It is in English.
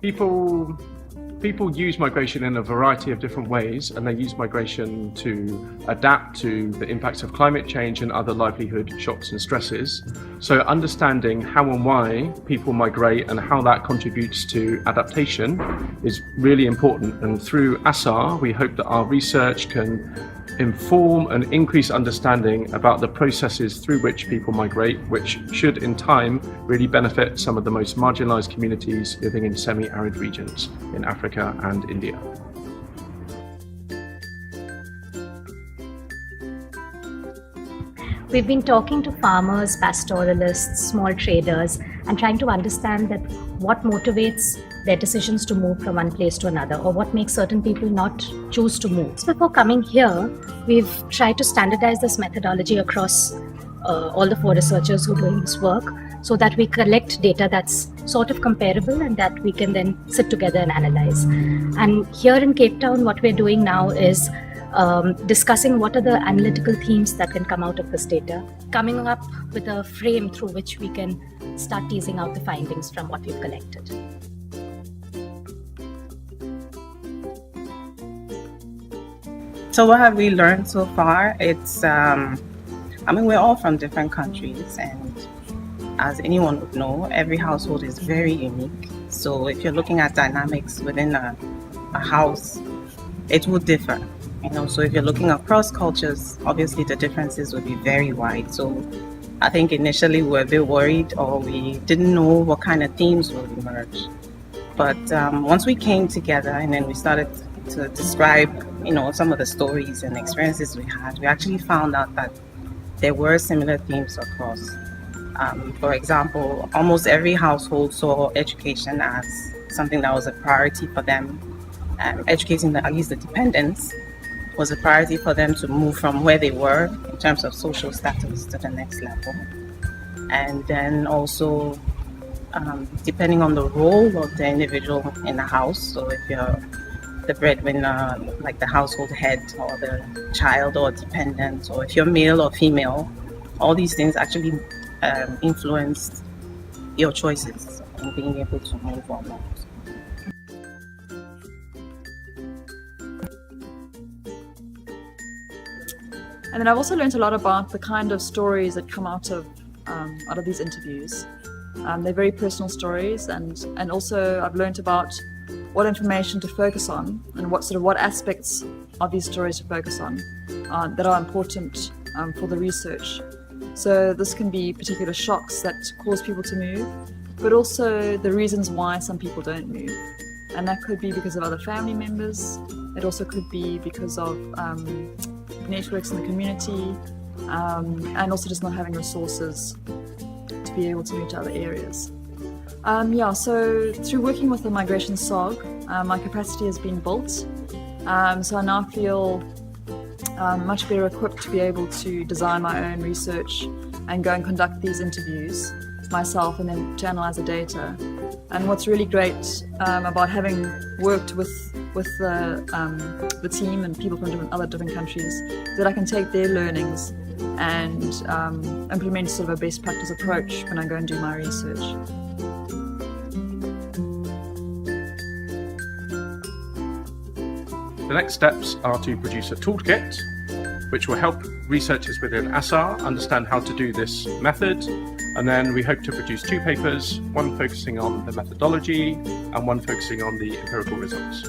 People use migration in a variety of different ways, and they use migration to adapt to the impacts of climate change and other livelihood shocks and stresses. So understanding how and why people migrate and how that contributes to adaptation is really important. And through ASSAR, we hope that our research can inform and increase understanding about the processes through which people migrate, which should in time really benefit some of the most marginalized communities living in semi-arid regions in Africa and India. We've been talking to farmers, pastoralists, small traders, and trying to understand that what motivates their decisions to move from one place to another, or what makes certain people not choose to move. So before coming here, we've tried to standardize this methodology across all the 4 researchers who are doing this work, so that we collect data that's sort of comparable and that we can then sit together and analyze. And here in Cape Town, what we're doing now is discussing what are the analytical themes that can come out of this data, coming up with a frame through which we can start teasing out the findings from what we've collected. So what have we learned so far? It's, we're all from different countries, and as anyone would know, every household is very unique. So if you're looking at dynamics within a house, it will differ. So if you're looking across cultures, obviously the differences would be very wide. So I think initially we were a bit worried, or we didn't know what kind of themes would emerge. But once we came together and then we started to describe, some of the stories and experiences we had, we actually found out that there were similar themes across. For example, almost every household saw education as something that was a priority for them. Educating at least the dependents was a priority for them to move from where they were in terms of social status to the next level. And then also, depending on the role of the individual in the house, so if you're the breadwinner, like the household head, or the child or dependent, or if you're male or female, all these things actually influenced your choices in being able to move or not. And then I've also learned a lot about the kind of stories that come out of these interviews. They're very personal stories, and also I've learned about what information to focus on and what aspects of these stories to focus on that are important for the research. So this can be particular shocks that cause people to move, but also the reasons why some people don't move. And that could be because of other family members. It also could be because of networks in the community, and also just not having resources to be able to move to other areas. So through working with the Migration SOG, my capacity has been built. So I now feel much better equipped to be able to design my own research and go and conduct these interviews myself, and then to analyze the data. And what's really great about having worked with the team and people from other different countries is that I can take their learnings and implement sort of a best practice approach when I go and do my research. The next steps are to produce a toolkit which will help researchers within ASSAR understand how to do this method, and then we hope to produce 2 papers, one focusing on the methodology and one focusing on the empirical results.